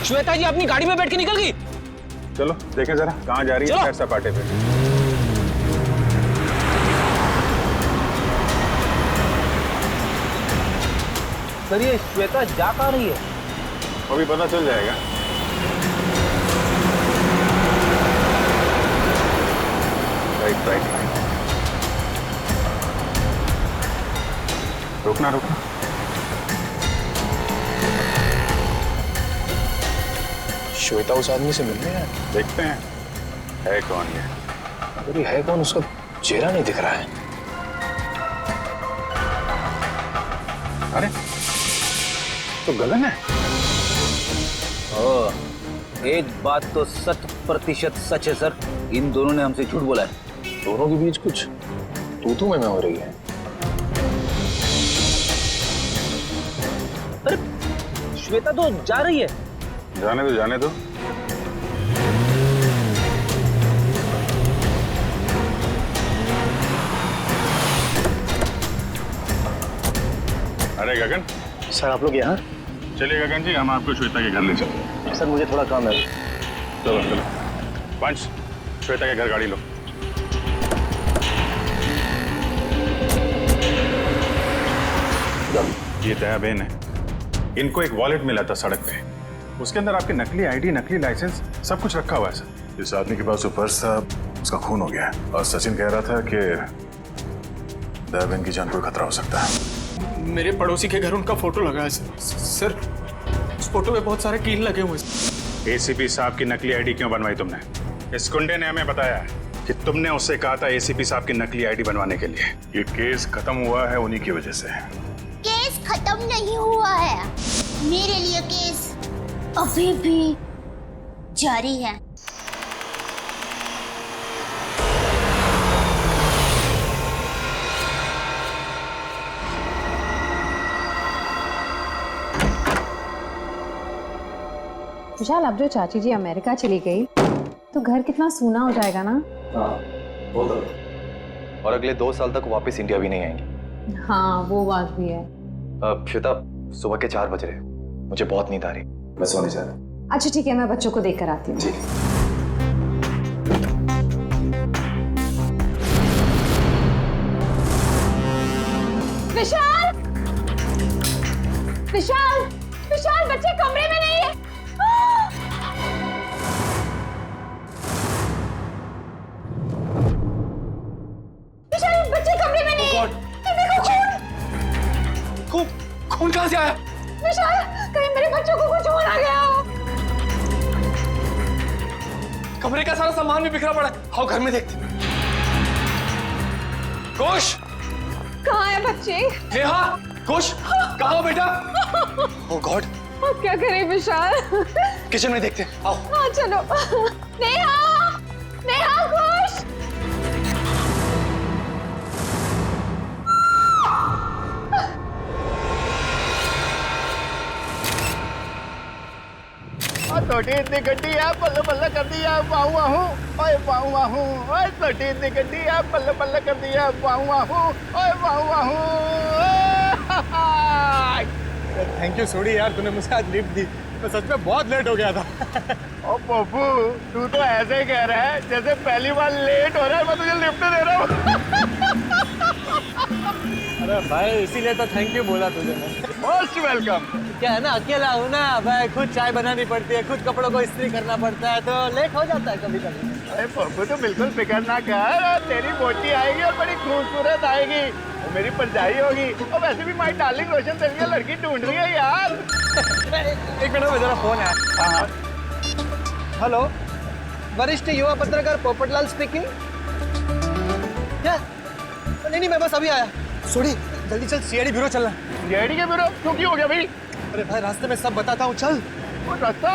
श्वेता जी अपनी गाड़ी में बैठ के निकल गई। चलो देखें जरा कहाँ जा रही है सैर सपाटे पे। सर ये श्वेता जा कहाँ रही है? अभी पता चल जाएगा। Right right right. रुकना रुकना। श्वेता उस आदमी से मिलने है। देखते हैं है कौन ये। अरे है कौन, उसका चेहरा नहीं दिख रहा है। अरे तो गगन है। एक बात तो 100% सच है सर, इन दोनों ने हमसे झूठ बोला है। दोनों के बीच कुछ तू में हो रही है। अरे श्वेता तो जा रही है। जाने दो जाने दो। अरे गगन। सर आप लोग यहाँ? चलिए गगन जी हम आपको श्वेता के घर ले चलते हैं। सर मुझे थोड़ा काम है। चलो चलो पंच श्वेता के घर गाड़ी लो। ये दया बहन है, इनको एक वॉलेट मिला था सड़क पे, उसके अंदर आपके नकली आईडी नकली लाइसेंस सब कुछ रखा हुआ है सर। इस आदमी के पास जो पर्स था उसका खून हो गया है और सचिन कह रहा था कि दया बहन की जान को खतरा हो सकता है। मेरे पड़ोसी के घर उनका फोटो लगा है सर। उस फोटो में बहुत सारे कील लगे हुए हैं। एसीपी साहब की नकली आईडी क्यों बनवाई तुमने? इस गुंडे ने हमें बताया है कि तुमने उससे कहा था एसीपी साहब की नकली आईडी बनवाने के लिए। ये केस खत्म हुआ है उन्हीं की वजह से। केस खत्म नहीं हुआ है, मेरे लिए केस अभी भी जारी है। विशाल अब जो चाची जी अमेरिका चली गई तो घर कितना सूना हो जाएगा ना। हाँ वो तो, और अगले 2 साल तक वापस इंडिया भी नहीं आएंगी। हाँ वो बात भी है। श्वेता सुबह के 4 बज रहे, मुझे बहुत नींद आ रही, मैं सोने जा रहा। अच्छा ठीक है, मैं बच्चों को देख कर आती हूँ। विशाल विशाल विशाल, बच्चे कमरे में नहीं है। विशाल बच्चे कमरे में नहीं है। देखो खून। खून कहाँ से आया? विशाल कहीं मेरे बच्चों को कुछ हो ना गया हो। कमरे का सारा सामान भी बिखरा पड़ा है। आओ घर में देखते। घोष कहाँ है बच्चे? नेहा, घोष कहाँ हो बेटा? ओह गॉड, अब क्या करें विशाल? किचन में देखते हैं, आओ। हाँ चलो। नेहा नेहा घोष। छोटी इतनी गड्डी है बल्ले बल्ले कर दी है वाहू वाहू ओए वाहू वाहू ओए छोटी इतनी गड्डी है बल्ले बल्ले कर दी है वाहू वाहू ओए वाहू वाहू। थैंक यू सोडी यार, तूने मुझे आज लिफ्ट दी। मैं सच में बहुत लेट हो गया था। ओ पप्पू तू तो ऐसे ही कह रहा है जैसे पहली बार लेट हो रहा है मैं तुझे लिफ्ट दे रहा हूँ। अरे भाई इसीलिए तो थैंक यू बोला तुझे मैं। Most welcome. क्या है ना, अकेला हूँ ना भाई, खुद चाय बनानी पड़ती है, खुद कपड़ों को इस्त्री करना पड़ता है, तो लेट हो जाता है कभी कभी। अरे पप्पू तो बिल्कुल फिक्र ना कर, तेरी बोटी आएगी और बड़ी खूबसूरत आएगी, वो मेरी परछाई होगी। और वैसे भी माई डार्लिंग रोशन तेरे लिए लड़की ढूंढ रही है यार। एक मिनट में जरा फोन है। हाँ हेलो, वरिष्ठ युवा पत्रकार पोपटलाल स्पीकिंग। क्या? नहीं मैं बस अभी आया। सोडी जल्दी चल, सीआईडी ब्यूरो चलना। सीआईडी के ब्यूरो? क्यों की हो गया भाई? अरे भाई रास्ते में सब बताता हूँ, चल। वो रास्ता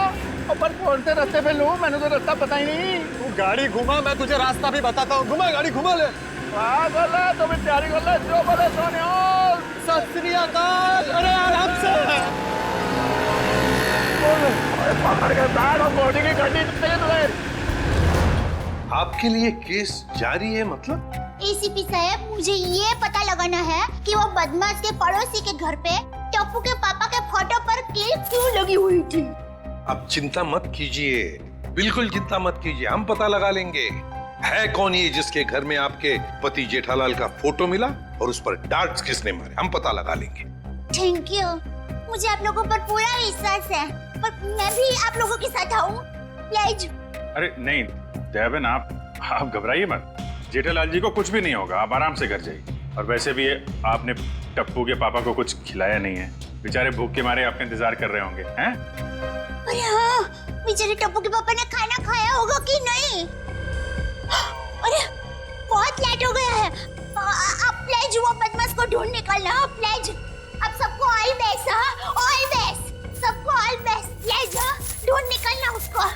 अपन कौन से रास्ते पे लूं? मैंने तो रास्ता पता ही नहीं। तू गाड़ी घुमा, मैं तुझे रास्ता भी बताता हूँ। घुमा गाड़ी, घुमा ले। पागल है तो मैं तैयारी कर ले, जो बोले सोने। सत श्री अकाल। अरे आराम से। पकड़ के बैठ और बॉडी की गड्डी तुझे। आपके लिए केस जारी है मतलब? एसीपी साहब, मुझे ये पता लगाना है कि वो बदमाश के पड़ोसी के घर पे टप्पू के पापा के फोटो पर कील क्यों लगी हुई थी। आप चिंता मत कीजिए, बिल्कुल चिंता मत कीजिए, हम पता लगा लेंगे है कौन ये जिसके घर में आपके पति जेठालाल का फोटो मिला और उस पर डार्ट्स किसने मारे, हम पता लगा लेंगे। थैंक यू, मुझे आप लोगों पर पूरा विश्वास है, पर मैं भी आप लोगों के साथ आऊं प्लीज। अरे नहीं देवन, आप घबराइए मत, जेठालाल जी को कुछ भी नहीं होगा, आप आराम से घर जाइए। और वैसे भी आपने टप्पू के पापा को कुछ खिलाया नहीं है, बेचारे भूख के मारे आपका इंतजार कर रहे होंगे हैं? अरे हाँ, बेचारे टप्पू के पापा ने खाना खाया होगा कि नहीं? अरे बहुत लेट हो गया है, आप प्लीज वो बदमाश को ढूंढ निकालना प्लीज। आप सबको ऑल बेस्ट, ऑल बेस्ट, सबको ऑल बेस्ट प्लीज, ढूंढ निकालना उसको।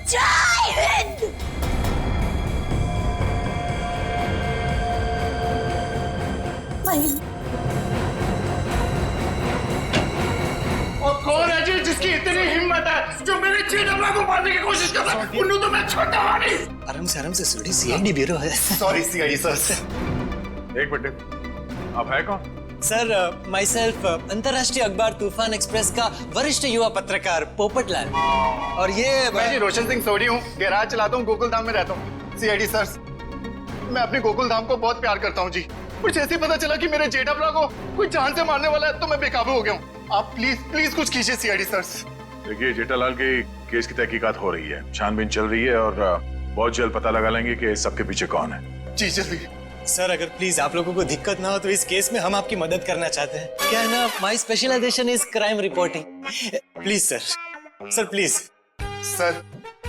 जय हिंद। और कौन है जी जिसकी इतनी हिम्मत है जो मेरे जेठालाल को मारने की कोशिश कर रहा है? उन्हें तो मैं छोड़ता हूं नहीं। आराम से सीडी सीआईडी ब्यूरो है। Sorry CID sir. एक मिनट, आप है कौन? सर, माई सेल्फ अंतर्राष्ट्रीय अखबार तूफान एक्सप्रेस का वरिष्ठ युवा पत्रकार पोपटलाल। और ये मैं जी रोशन सिंह सोडी हूँ, गैराज चलाता हूँ, गोकुलधाम में रहता हूँ। सीआईडी सर, मैं अपने गोकुलधाम को बहुत प्यार करता हूँ जी। कुछ ऐसे पता चला कि मेरे जेठालाल को कोई जान से मारने वाला है, तो मैं बेकाबू हो गया हूँ। आप प्लीज कुछ कीजिए सीआईडी सर। देखिए, जेठालाल के केस की तहकीकात हो रही है, छानबीन चल रही है और बहुत जल्द पता लगा लेंगे कि सबके पीछे कौन है। जी जल्दी। सर, अगर प्लीज आप लोगों को दिक्कत ना हो तो इस केस में हम आपकी मदद करना चाहते हैं। क्या है ना, my specialisation is crime reporting. Please sir please. Sir,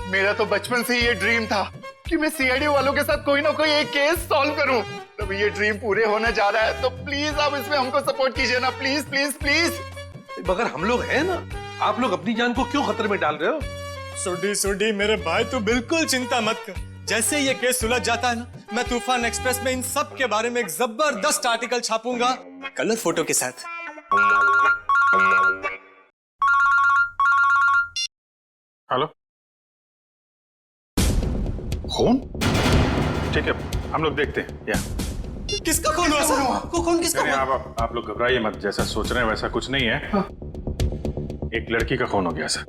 मेरा तो बचपन से ये ड्रीम था कि मैं सीआईडी वालों के साथ कोई ना कोई एक केस सॉल्व करूं। तो ये ड्रीम पूरे होने जा रहा है, तो प्लीज आप इसमें हमको सपोर्ट कीजिए ना, प्लीज प्लीज प्लीज। मगर हम लोग हैं ना, आप लोग अपनी जान को क्यों खतरे में डाल रहे हो? सुडी मेरे भाई, तू बिल्कुल चिंता मत कर। जैसे ये केस सुलझ जाता है ना, मैं तूफान एक्सप्रेस में इन सब के बारे में एक जबरदस्त आर्टिकल छापूंगा, कलर फोटो के साथ। हेलो, खून? ठीक है, हम लोग देखते हैं। या किसका खून हुआ सर? खून किसका हुआ? आप लोग घबराइए मत, जैसा सोच रहे हैं वैसा कुछ नहीं है। एक लड़की का खून हो गया सर।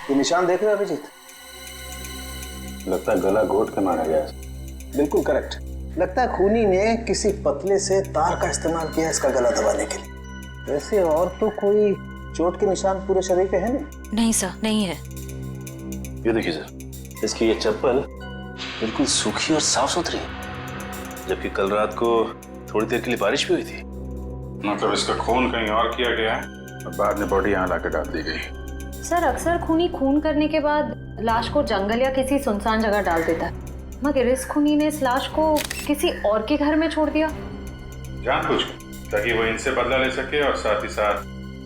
ये निशान देख रहे हो अभिजीत? लगता है गला घोट के मारा गया। बिल्कुल करेक्ट। लगता है खूनी ने किसी पतले से तार का इस्तेमाल किया इसका गला दबाने के लिए। वैसे और तो कोई चोट के निशान पूरे शरीर पे है नहीं? नहीं सर, नहीं है। ये देखिए सर, इसकी ये चप्पल बिल्कुल सूखी और साफ सुथरी है, जबकि कल रात को थोड़ी देर के लिए बारिश भी हुई थी। मतलब इसका खून कहीं और किया गया है और बाद में बॉडी यहाँ लाकर डाल दी गई। सर, अक्सर खूनी खून करने के बाद लाश को जंगल या किसी सुनसान जगह डाल देता है, मगर इस खूनी ने इस लाश को किसी और के घर में छोड़ दिया जानबूझकर, ताकि वो इनसे बदला ले सके और साथ ही साथ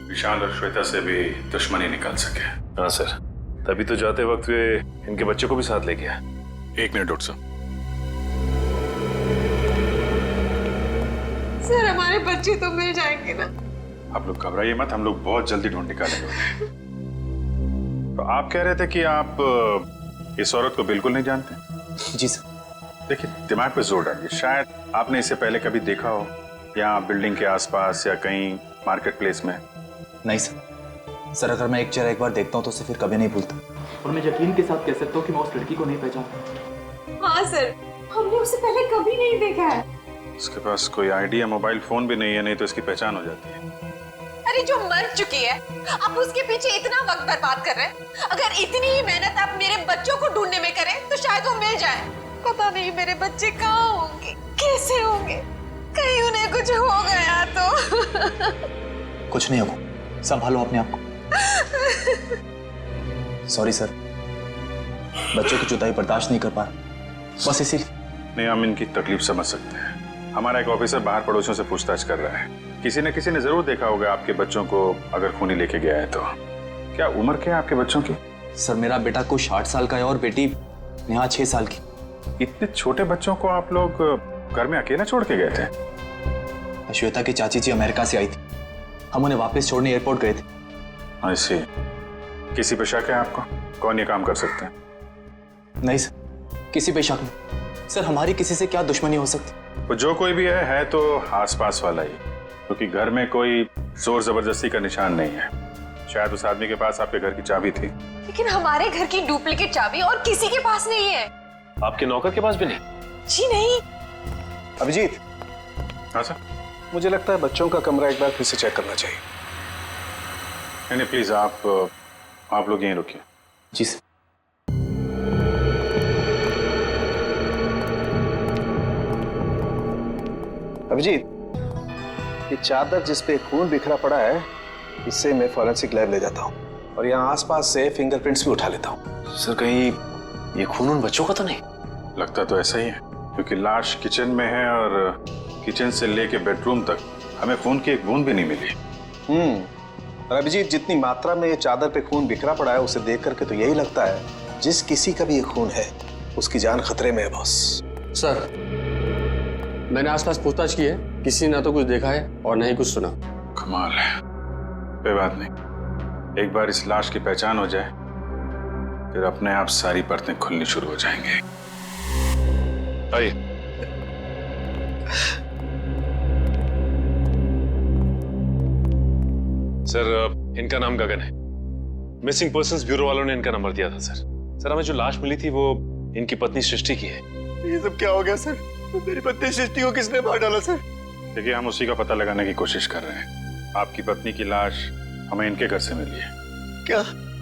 विशाल और श्वेता से भी दुश्मनी निकाल सके। हाँ सर, तभी तो जाते वक्त वे इनके बच्चे को भी साथ ले गया। एक मिनट डॉक्टर साहब। सर, हमारे बच्चे तो मिल जाएंगे ना? आप लोग घबराइए मत, हम लोग बहुत जल्दी ढूंढ निकालेंगे। तो आप कह रहे थे कि आप इस औरत को बिल्कुल नहीं जानते? जी सर। देखिए, दिमाग पे जोर डालिए, शायद आपने इसे पहले कभी देखा हो, यहाँ बिल्डिंग के आसपास या कहीं मार्केट प्लेस में। नहीं सर, अगर मैं एक चेहरा एक बार देखता हूँ तो उसे फिर कभी नहीं भूलता। और मैं यकीन के साथ कह सकता हूँ कि मैं उस लड़की को नहीं पहचानता। हाँ सर, हमने उसे पहले कभी नहीं देखा है। इसके पास कोई आईडी या मोबाइल फोन भी नहीं है, नहीं तो इसकी पहचान हो जाती है। अरे जो मर चुकी है, आप उसके पीछे इतना वक्त बर्बाद कर रहे हैं। अगर इतनी ही मेहनत आप मेरे बच्चों को ढूंढने में करें तो शायद वो मिल जाए। पता नहीं मेरे बच्चे कहाँ होंगे, कैसे होंगे, कहीं उन्हें कुछ हो गया तो। कुछ नहीं होगा, संभालो अपने आप को। सॉरी सर, बच्चों की जुदाई बर्दाश्त नहीं कर पा रहा, बस इसीलिए। नहीं, हम इनकी तकलीफ समझ सकते हैं। हमारा एक ऑफिसर बाहर पड़ोसियों से पूछताछ कर रहा है, किसी न किसी ने जरूर देखा होगा आपके बच्चों को, अगर खूनी लेके गया है तो। क्या उम्र क्या है आपके बच्चों की? सर, मेरा बेटा कुछ 60 साल का है और बेटी नेहा 6 साल की। इतने छोटे बच्चों को आप लोग घर में अकेला छोड़ के गए थे? श्वेता की चाची जी अमेरिका से आई थी, हम उन्हें वापस छोड़ने एयरपोर्ट गए थे। ऐसे किसी पे शक है आपको? कौन ये काम कर सकते हैं? नहीं सर, किसी पे शक नहीं। सर, हमारी किसी से क्या दुश्मनी हो सकती? वो जो कोई भी है तो आसपास वाला ही, क्योंकि घर में कोई जोर जबरदस्ती का निशान नहीं है। शायद उस आदमी के पास आपके घर की चाबी थी। लेकिन हमारे घर की डुप्लीकेट चाबी और किसी के पास नहीं है। आपके नौकर के पास भी नहीं? जी नहीं। अभिजीत। हाँ सर। मुझे लगता है बच्चों का कमरा एक बार फिर से चेक करना चाहिए। नहीं प्लीज आप लोग यहीं रुकिए। जी सर। अभिजीत, ये चादर जिस पे खून बिखरा पड़ा है, इससे मैं फॉरेंसिक लैब ले जाता हूँ और यहाँ आसपास से फिंगरप्रिंट्स भी उठा लेता हूँ। सर कहीं ये खून उन बच्चों का तो नहीं? लगता तो ऐसा ही है, क्योंकि लाश किचन में है और किचन से लेके बेडरूम तक हमें खून की एक बूंद भी नहीं मिली। और अभिजीत, जितनी मात्रा में ये चादर पे खून बिखरा पड़ा है उसे देख करके तो यही लगता है जिस किसी का भी ये खून है उसकी जान खतरे में है बॉस। सर, मैंने आसपास पूछताछ की है, किसी ने ना तो कुछ देखा है और ना ही कुछ सुना। कमाल है। कोई बात नहीं, एक बार इस लाश की पहचान हो जाए फिर अपने आप सारी परतें खुलनी शुरू हो जाएंगी। आइए। सर इनका नाम गगन है। मिसिंग पर्संस ब्यूरो वालों ने इनका नंबर दिया था सर। सर हमें जो लाश मिली थी वो इनकी पत्नी सृष्टि की है। ये सब क्या हो गया सर? मेरी पत्नी सृष्टि को किसने मार डाला सर? देखिए, हम उसी का पता लगाने की कोशिश कर रहे हैं। आपकी पत्नी की लाश हमें इनके घर से मिली है। क्या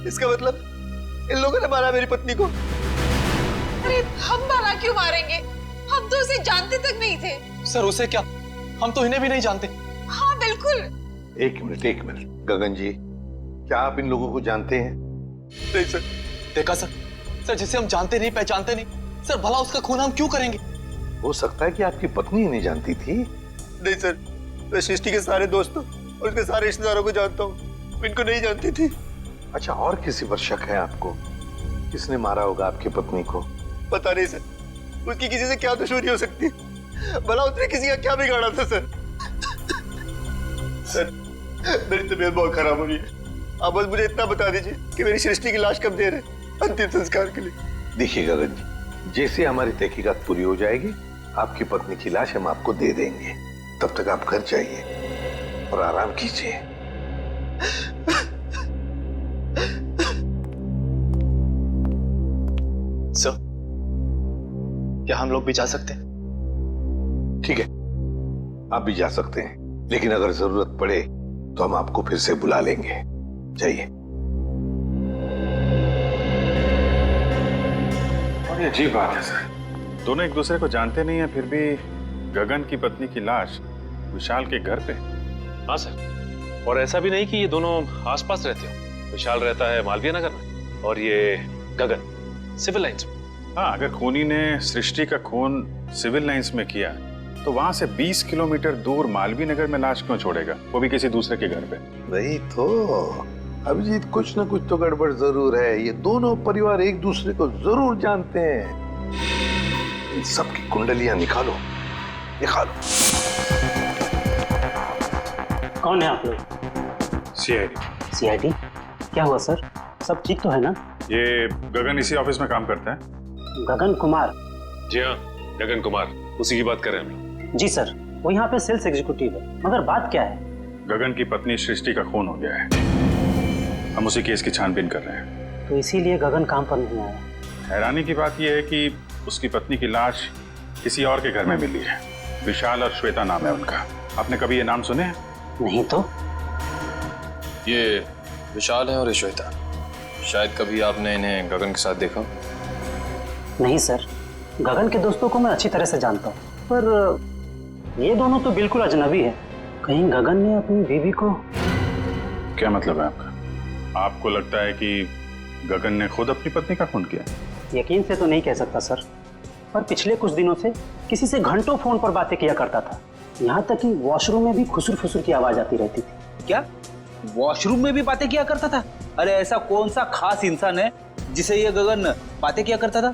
इसका मतलब इन लोगों ने मारा मेरी पत्नी को? अरे हम भला क्यों मारेंगे? हम तो उसे जानते तक नहीं थे। सर उसे क्या, हम तो इन्हें भी नहीं जानते। हाँ बिल्कुल। एक मिनट गगन जी, क्या आप इन लोगों को जानते हैं? नहीं सर। देखा सर, सर जिसे हम जानते नहीं पहचानते नहीं, सर भला उसका खून हम क्यों करेंगे? हो सकता है कि आपकी पत्नी नहीं जानती थी। नहीं सर, मैं सृष्टि के सारे दोस्तों और उसके सारे रिश्तेदारों को जानता हूँ, इनको नहीं जानती थी। अच्छा, और किसी पर शक है आपको? किसने मारा होगा आपकी पत्नी को? पता नहीं सर, उसकी किसी से क्या दुश्मनी हो सकती है? भला उसने किसी का क्या बिगाड़ा था सर? सर मेरी तबीयत बहुत खराब हो रही है, आप बस मुझे इतना बता दीजिए कि मेरी सृष्टि की लाश कब दे रहे अंतिम संस्कार के लिए। देखिए गगन जी, जैसे हमारी तहकीकात पूरी हो जाएगी आपकी पत्नी की लाश हम आपको दे देंगे। तब तक आप घर जाइए और आराम कीजिए। सर, क्या हम लोग भी जा सकते हैं? ठीक है, आप भी जा सकते हैं, लेकिन अगर जरूरत पड़े तो हम आपको फिर से बुला लेंगे। जाइए। और ये अजीब बात है सर, दोनों एक दूसरे को जानते नहीं है, फिर भी गगन की पत्नी की लाश विशाल के घर पे। हाँ सर, और ऐसा भी नहीं कि ये दोनों आसपास रहते हो। विशाल रहता है मालवीय नगर में और ये गगन सिविल लाइंस में। हाँ, अगर खूनी ने सृष्टि का खून सिविल लाइंस में किया तो वहां से 20 किलोमीटर दूर मालवीय नगर में लाश क्यों छोड़ेगा, वो भी किसी दूसरे के घर पे? वही तो अभिजीत, कुछ ना कुछ तो गड़बड़ जरूर है। ये दोनों परिवार एक दूसरे को जरूर जानते हैं। इन सबकी कुंडलियां निकालो। कौन है आप लोग? सीआईडी। सीआईडी? क्या हुआ सर, सब ठीक तो है ना? ये गगन इसी ऑफिस में काम करता है। गगन कुमार? जी हाँ, गगन कुमार, उसी की बात कर रहे हैं हम लोग। जी सर, वो यहाँ पे सेल्स एग्जीक्यूटिव है, मगर बात क्या है? गगन की पत्नी सृष्टि का खून हो गया है, हम उसी केस की छानबीन कर रहे हैं। तो इसीलिए गगन काम पर नहीं आया। हैरानी की बात यह है कि उसकी पत्नी की लाश किसी और के घर में मिली है। विशाल और श्वेता नाम है उनका। आपने कभी ये नाम सुने हैं? नहीं तो। ये विशाल है और ये श्वेता। शायद कभी आपने इन्हें गगन के साथ देखा? नहीं सर, गगन के दोस्तों को मैं अच्छी तरह से जानता हूँ, पर ये दोनों तो बिल्कुल अजनबी है। कहीं गगन ने अपनी बीवी को... क्या मतलब है आपका? आपको लगता है कि गगन ने खुद अपनी पत्नी का खून किया? यकीन से तो नहीं कह सकता सर, पर पिछले कुछ दिनों से किसी से घंटों फोन पर बातें किया करता था। यहाँ तक कि वॉशरूम में भी खुसुर फुसुर की आवाज आती रहती थी। क्या वॉशरूम में भी बातें किया करता था? अरे ऐसा कौन सा खास इंसान है जिसे ये गगन बातें किया करता था?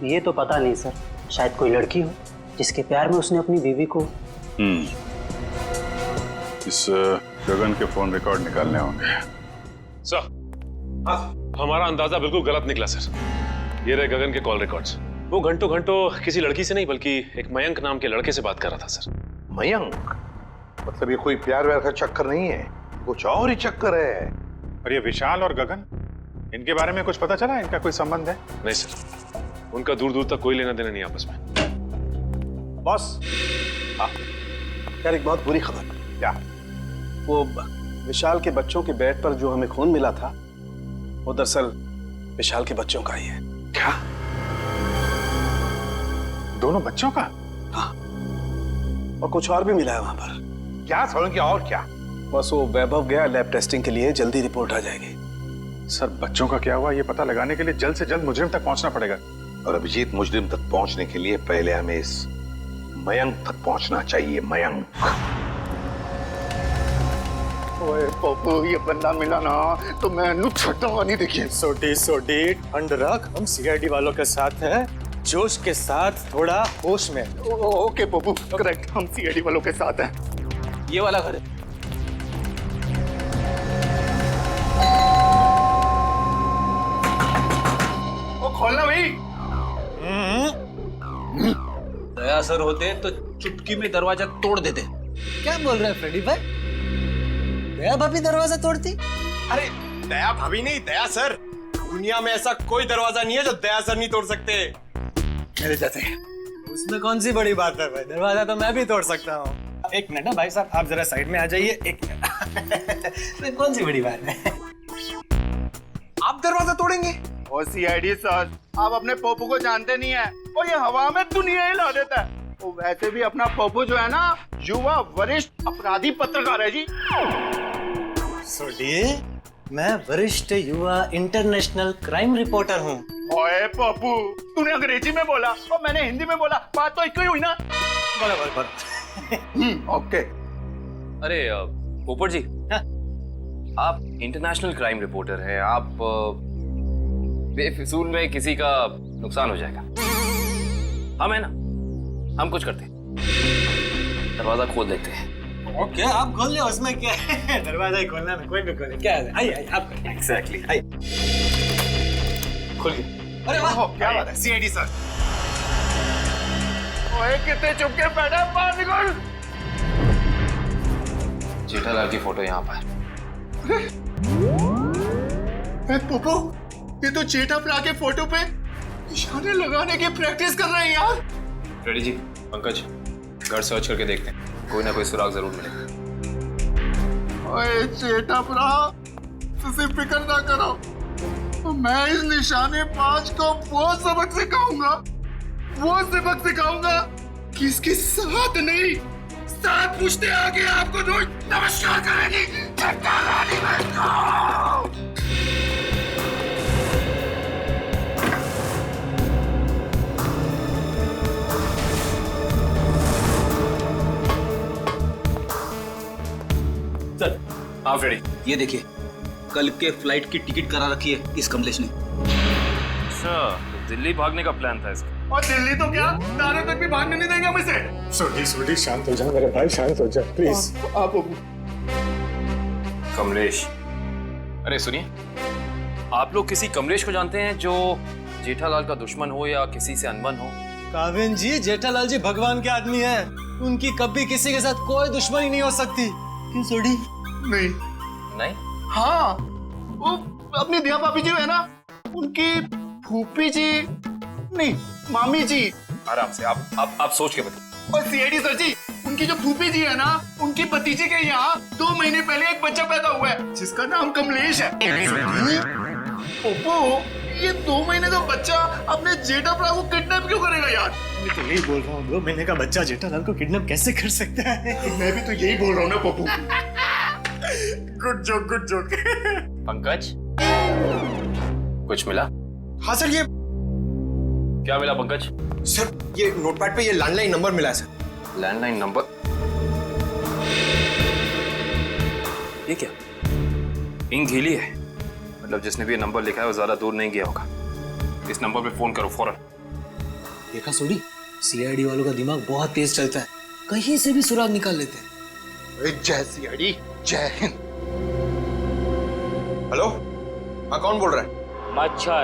ये तो पता नहीं सर, शायद कोई लड़की हो जिसके प्यार में उसने अपनी बीवी को... इस गगन के फोन रिकॉर्ड निकालने होंगे। सर, हमारा अंदाजा बिल्कुल गलत निकला सर। ये रहे गगन के कॉल रिकॉर्ड्स। वो घंटों किसी लड़की से नहीं बल्कि एक मयंक नाम के लड़के से बात कर रहा था सर। मयंक? मतलब ये कोई प्यार व्यार का चक्कर नहीं है, कुछ और ही चक्कर है। और ये विशाल और गगन, इनके बारे में कुछ पता चला? इनका कोई संबंध है? नहीं सर, उनका दूर दूर तक कोई लेना देना नहीं आपस में। बॉस, यार एक बहुत बुरी खबर। क्या? वो विशाल के बच्चों के बेड पर जो हमें खून मिला था, वो दरअसल विशाल के बच्चों का ही है। क्या? दोनों बच्चों का? हाँ, और कुछ और भी मिला है वहां पर। क्या सोलंकी, और क्या? बस वो वैभव गया लैब टेस्टिंग के लिए, जल्दी रिपोर्ट आ जाएगी। सर, बच्चों का क्या हुआ ये पता लगाने के लिए जल्द से जल्द मुजरिम तक पहुंचना पड़ेगा। और अभिजीत, मुजरिम तक पहुंचने के लिए पहले हमें इस मयंक तक पहुंचना चाहिए। मयंक। ओए पप्पू, ये बंदा मिला ना तो मैं छूटूंगा नहीं। देखिए सोडी ठंड रख, हम सीआईडी वालों के साथ हैं, जोश के साथ, थोड़ा होश में। ओके पप्पू, करेक्ट, हम सीआईडी वालों के साथ हैं। ये वाला घर है। वो खोलना भाई। दया सर होते तो चुटकी में दरवाजा तोड़ देते। क्या बोल रहे हैं फ्रेडी भाई? दया भाभी दरवाजा तोड़ती? अरे दया भाभी नहीं, दया सर। दुनिया में ऐसा कोई दरवाजा नहीं है जो दया सर नहीं तोड़ सकते। मेरे जाते उसमें कौन सी बड़ी बात है भाई, दरवाजा तो मैं भी तोड़ सकता हूँ। एक मिनट ना भाई साहब, आप जरा साइड में आ जाइए, एक मिनट। कौन सी बड़ी बात है? आप दरवाजा तोड़ेंगे? ओ सीआईडी सर, आप अपने पप्पू को जानते नहीं है, और ये हवा में दुनिया हिला देता है। वो वैसे भी अपना पप्पू जो है ना, युवा वरिष्ठ अपराधी पत्रकार है जी। सोडी, मैं वरिष्ठ युवा इंटरनेशनल क्राइम रिपोर्टर हूँ। ओए पप्पू, तूने अंग्रेजी में बोला और मैंने हिंदी में बोला, बात तो एक ही हुई ना। बराबर। ओके। अरे पोपट जी, आप इंटरनेशनल क्राइम रिपोर्टर हैं, आप बेफिजूल में किसी का नुकसान हो जाएगा। हम है ना, हम कुछ करते हैं, दरवाजा खोल देते हैं। ओके, आप खोल ले, उसमें क्या है? दरवाजा ही खोलना है, कोई भी खोले। क्या है? आइए आप एग्जैक्टली आइए। खोल गया। अरे वाह, क्या बात है सीआईडी सर। ओए कितने चुपके बैठा, बाहर निकल। जेठालाल की फोटो यहाँ पर। पप्पू, ये तो जेठालाल के फोटो पे निशाने लगाने की प्रैक्टिस कर रहे हैं यार। रेडी जी, पंकज, घर सर्च करके देखते हैं, कोई ना कोई सुराग जरूर मिलेगा। ओए जेठालाल, तुझे फिक्र ना करो, तो मैं इस निशाने बाज को वो सबक सिखाऊंगा कि इसके साथ नहीं, साथ पूछते आगे आपको रोज नमस्कार करेगी। सर आप रेडी? ये देखिए, कल के फ्लाइट की टिकट करा रखी है इस कमलेश ने। अच्छा, तो दिल्ली भागने का प्लान था इसका। और दिल्ली तो क्या, दारू तक भी भागने नहीं देंगे हम इसे। सोडी शांत हो जा मेरे भाई, शांत हो जा प्लीज। आप कमलेश, अरे सुनिए, आप लोग किसी कमलेश को जानते हैं जो जेठालाल का दुश्मन हो या किसी से अनबन हो? काविन जी, जेठालाल जी भगवान के आदमी हैं, उनकी कभी किसी के साथ कोई दुश्मनी नहीं हो सकती। क्यों सोडी? नहीं? हाँ, वो अपनी दिया भाभी जी है ना, उनकी फूफी जी नहीं, मामी जी। आराम से, आप सोच के बताइए। और सीआईडी सर जी, उनकी जो फूफी जी है ना, उनकी भतीजे के यहाँ 2 महीने पहले एक बच्चा पैदा हुआ है जिसका नाम कमलेश है। ओप्पो, ये 2 महीने का बच्चा अपने जेठालाल को किडनैप क्यों करेगा यार? मैं तो यही बोल रहा हूँ, 2 महीने का बच्चा जेठालाल को किडनैप कैसे कर सकता है? मैं भी तो यही बोल रहा हूँ ना पप्पू। Good joke. पंकज, कुछ मिला? हाँ सर, ये क्या मिला पंकज? सर, ये नोटपैड पे ये लैंडलाइन नंबर मिला है सर। Landline number? ये क्या? इंक गीली है, मतलब जिसने भी ये नंबर लिखा है वो ज्यादा दूर नहीं गया होगा। इस नंबर पे फोन करो फौरन। देखा सोडी, सीआईडी वालों का दिमाग बहुत तेज चलता है, कहीं से भी सुराग निकाल लेते हैं। जय सीआईडी, जय हिंद। हेलो, हाँ कौन बोल रहा है? मच्छर?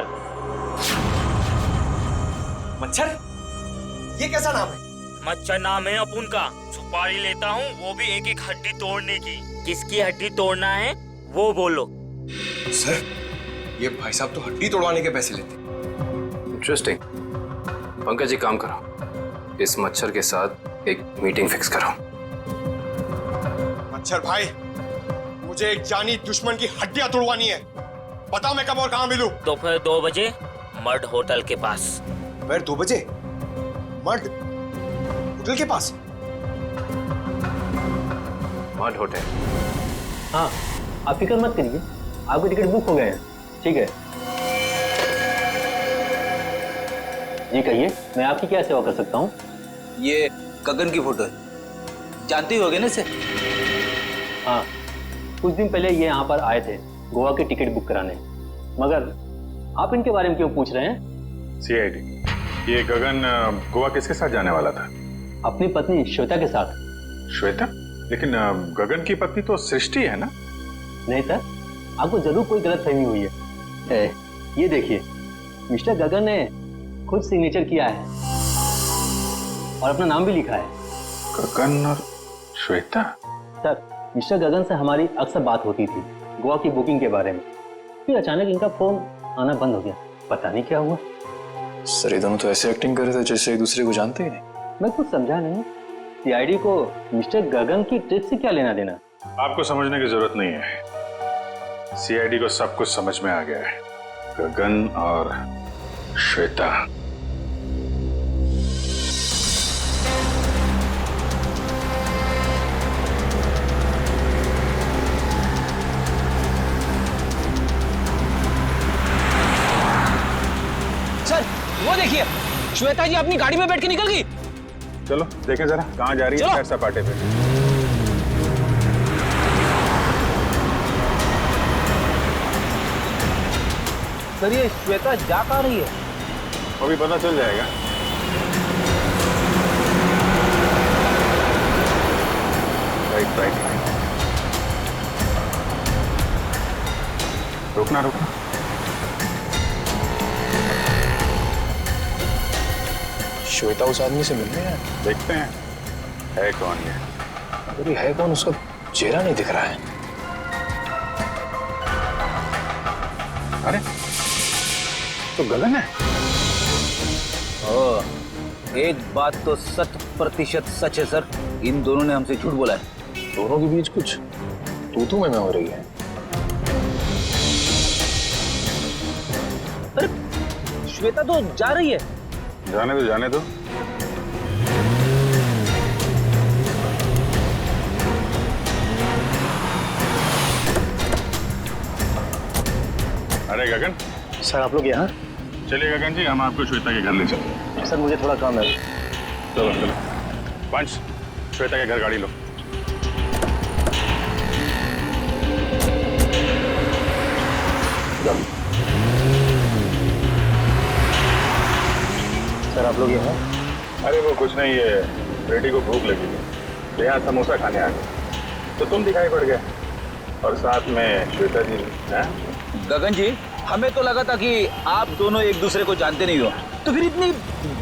ये कैसा नाम है? मच्छर नाम है अपुन का, जो सुपारी लेता हूँ, वो भी एक एक हड्डी तोड़ने की। किसकी हड्डी तोड़ना है वो बोलो। सर, ये भाई साहब तो हड्डी तोड़वाने के पैसे लेते। इंटरेस्टिंग। पंकज जी काम करो, इस मच्छर के साथ एक मीटिंग फिक्स करो। मच्छर भाई, मुझे एक जानी दुश्मन की हड्डियां तोड़वानी है। बताओ मैं कब और कहां मिलूं? दोपहर 2 बजे मर्ड होटल के पास। दोपहर 2 बजे मर्ड होटल के पास? Mud hotel? हाँ, आप फिक्र मत करिए, आपके टिकट बुक हो गए हैं। ठीक है जी, कहिए मैं आपकी क्या सेवा कर सकता हूँ? ये गगन की फोटो है, जानते ही होगे ना इसे? हाँ, कुछ दिन पहले ये यहाँ पर आए थे गोवा की टिकट बुक कराने, मगर आप इनके बारे में क्यों पूछ रहे हैं? सीआईडी। ये गगन गोवा किसके साथ जाने वाला था? अपनी पत्नी श्वेता के साथ। श्वेता? लेकिन गगन की पत्नी तो सृष्टि है ना? नहीं सर, आपको जरूर कोई गलतफहमी हुई है। ये देखिए, मिस्टर गगन ने खुद सिग्नेचर किया है और अपना नाम भी लिखा है। गगन और श्वेता? सर, मिस्टर गगन से हमारी अक्सर बात होती थी गोवा की बुकिंग के बारे में, फिर अचानक इनका फोन आना बंद हो गया, पता नहीं क्या हुआ। सर, ये दोनों तो ऐसे एक्टिंग कर रहे थे जैसे एक दूसरे को जानते ही नहीं। मैं कुछ समझा नहीं, सीआईडी को मिस्टर गगन की ट्रिप से क्या लेना देना? आपको समझने की जरूरत नहीं है, सीआईडी को सब कुछ समझ में आ गया है। गगन और श्वेता। सर, वो देखिए, श्वेता जी अपनी गाड़ी में बैठ के निकल गई। चलो देखें जरा कहाँ जा रही है सैर सपाटे पे। सर, ये श्वेता जा कहाँ रही है? अभी पता चल जाएगा। Right right right. रुकना रुकना। श्वेता उस आदमी से मिलने है। देखते हैं है कौन ये। अरे है कौन, उसका चेहरा नहीं दिख रहा है। अरे तो गगन है। एक बात तो 100% सच है सर, इन दोनों ने हमसे झूठ बोला है। दोनों के बीच कुछ तू में हो रही है। अरे श्वेता तो जा रही है। जाने दो जाने दो। अरे गगन। सर, आप लोग यहाँ? चलिए गगन जी, हम आपको श्वेता के घर ले चलते। सर, मुझे थोड़ा काम है। चलो चलो पंच, श्वेता के घर गाड़ी लो। सर, आप लोग यहाँ? अरे वो कुछ नहीं, ये बेटी को भूख लगी है, यहाँ समोसा खाने आ गए तो तुम दिखाई पड़ गए और साथ में श्वेता जी। गगन जी, हमें तो लगा था कि आप दोनों एक दूसरे को जानते नहीं हो, तो फिर इतनी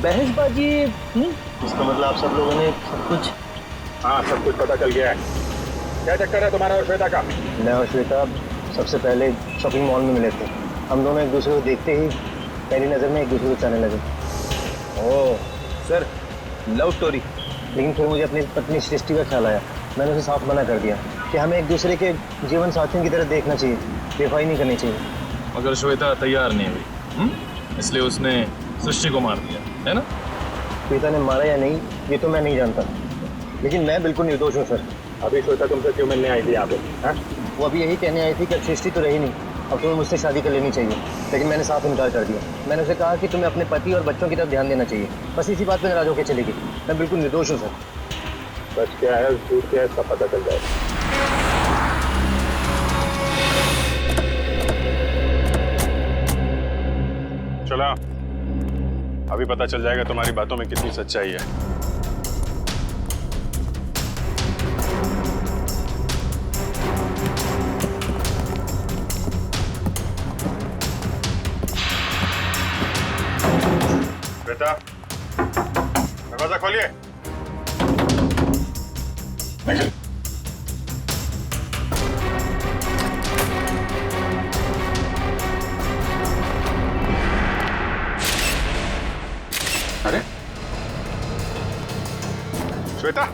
बहसबाजी। इसका मतलब आप सब लोगों ने सब कुछ? हाँ, सब कुछ पता चल गया है। क्या चक्कर है तुम्हारा और श्वेता का? मैं और श्वेता सबसे पहले शॉपिंग मॉल में मिले थे। हम दोनों एक दूसरे को देखते ही पहली नज़र में एक दूसरे को चाहने लगे। Oh sir, love story. लेकिन फिर मुझे अपनी पत्नी सृष्टि का ख्याल आया। मैंने उसे साफ मना कर दिया कि हमें एक दूसरे के जीवन साथियों की तरह देखना चाहिए, बेवफाई नहीं करनी चाहिए। मगर श्वेता तैयार नहीं हुई, इसलिए उसने सृष्टि को मार दिया, है ना? श्वेता ने मारा या नहीं ये तो मैं नहीं जानता, लेकिन मैं बिल्कुल निर्दोष हूँ सर। अभी श्वेता तुमसे क्यों मिलने आई थी यहाँ पे? वो अभी यही कहने आई थी कि अब सृष्टि तो रही नहीं, अब तुम्हें मुझसे शादी कर लेनी चाहिए, लेकिन मैंने साफ इनकार कर दिया। मैंने उसे कहा कि तुम्हें अपने पति और बच्चों की तरफ ध्यान देना चाहिए। बस इसी बात पर नाराज होकर चली गई। मैं बिल्कुल निर्दोष हूँ सर। सच क्या है झूठ क्या है इसका पता चल जाएगा। चला, अभी पता चल जाएगा तुम्हारी बातों में कितनी सच्चाई है। बेटा, दरवाजा खोलिए। निखिल, अरे श्वेता,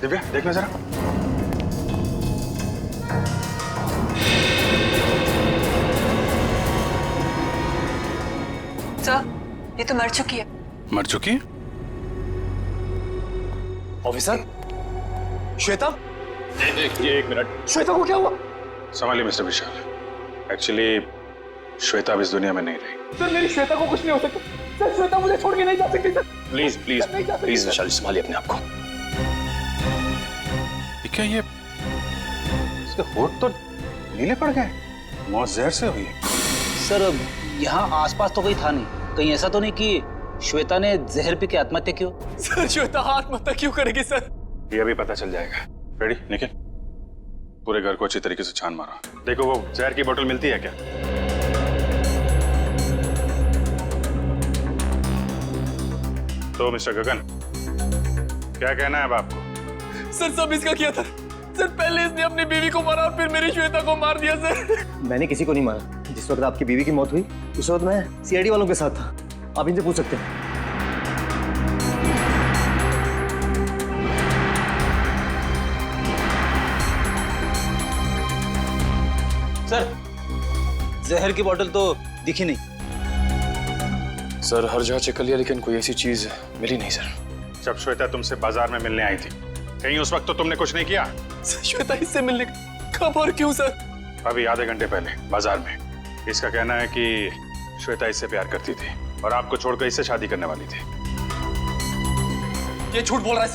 दिव्या देखना जरा। सर, ये तो मर चुकी है। मर चुकी है? ऑफिसर, श्वेता? ये एक मिनट। श्वेता को क्या हुआ? संभालिए मिस्टर विशाल। एक्चुअली श्वेता अब इस दुनिया में नहीं रही। सर मेरी श्वेता को कुछ नहीं हो सकता। सर श्वेता मुझे छोड़ के नहीं जा सकती सर। प्लीज प्लीज प्लीज विशाल, संभालिए अपने आप को। क्या ये इसके होठ तो नीले पड़ गए? मौत जहर से हुई है। सर यहाँ आसपास तो कोई था नहीं, कहीं ऐसा तो नहीं कि श्वेता ने जहर पी के आत्महत्या की हो? सर श्वेता आत्महत्या क्यों करेगी सर? ये अभी पता चल जाएगा। रेडी निखिल, पूरे घर को अच्छी तरीके से छान मारो। देखो वो जहर की बोतल मिलती है क्या? तो मिस्टर गगन, क्या कहना है अब आपको? सर सब इसका किया था। सर पहले इसने अपनी बीवी को मारा और फिर मेरी श्वेता को मार दिया सर। मैंने किसी को नहीं मारा। जिस वक्त आपकी बीवी की मौत हुई उस वक्त मैं सीआईडी वालों के साथ था। आप इनसे पूछ सकते हैं। सर जहर की बोतल तो दिखी नहीं। सर हर जगह चेक कर लिया लेकिन कोई ऐसी चीज मिली नहीं सर। जब श्वेता तुमसे बाजार में मिलने आई थी, कहीं उस वक्त तो तुमने कुछ नहीं किया? श्वेता इससे मिलने कब और क्यों सर? अभी आधे घंटे पहले बाजार में। इसका कहना है कि श्वेता इससे प्यार करती थी और आपको छोड़कर इससे शादी करने वाली थी। ये झूठ बोल रहा है,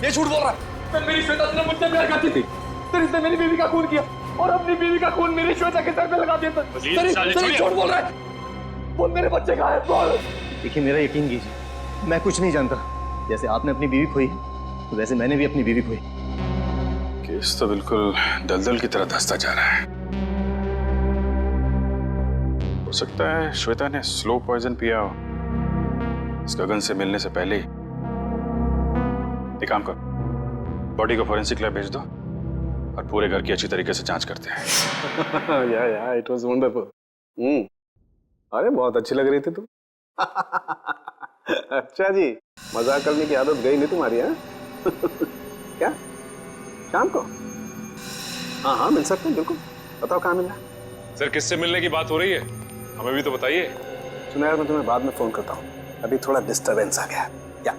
ये झूठ बोल रहा है। सर मेरी श्वेता से मुझसे प्यार करती थी। सर इसने मेरी बीवी का खून किया और अपनी बीवी का खून मेरी श्वेता के सर पे लगा दिया। सर झूठ बोल रहा है। बोल मेरे बच्चे कहाँ है? बोल। देखिए मेरा यकीन कीजिए, मैं कुछ नहीं जानता। जैसे आपने अपनी बीवी खोई तो वैसे मैंने भी अपनी बीवी खोई। केस तो बिल्कुल दलदल की तरह धंसता जा रहा है। हो सकता है श्वेता ने स्लो पॉइजन पिया हो इस गगन से मिलने से पहले ही। एक काम करो, बॉडी को फोरेंसिक लैब भेज दो और पूरे घर की अच्छी तरीके से जांच करते हैं। या इट वाज वंडरफुल। अरे बहुत अच्छी लग रही थी तुम। अच्छा जी, मजाक करने की आदत गई नहीं तुम्हारी? है क्या शाम को? हाँ हाँ मिल सकते हैं, बिल्कुल। बताओ कहाँ मिलना? सर किससे मिलने की बात हो रही है, हमें भी तो बताइए। सुना यार, मैं तुम्हें बाद में फोन करता हूँ, अभी थोड़ा डिस्टरबेंस आ गया। क्या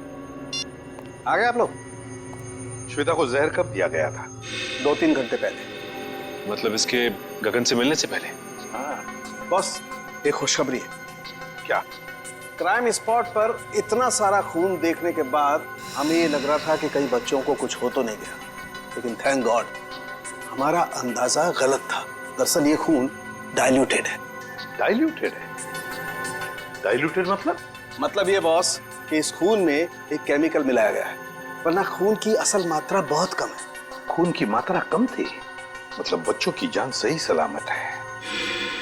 आ गए आप लोग? श्वेता को जहर कब दिया गया था? 2-3 घंटे पहले। मतलब इसके गगन से मिलने से पहले? हाँ बॉस, एक खुशखबरी है। क्या? क्राइम स्पॉट पर इतना सारा खून देखने के बाद हमें ये लग रहा था कि कई बच्चों को कुछ हो तो नहीं गया, लेकिन थैंक गॉड हमारा अंदाजा गलत था। दरअसल ये खून डाइल्यूटेड है। डाइल्यूटेड है? डाइल्यूटेड मतलब ये बॉस कि इस खून में एक केमिकल मिलाया गया है, वरना खून की असल मात्रा बहुत कम है। खून की मात्रा कम थी, मतलब बच्चों की जान सही सलामत है।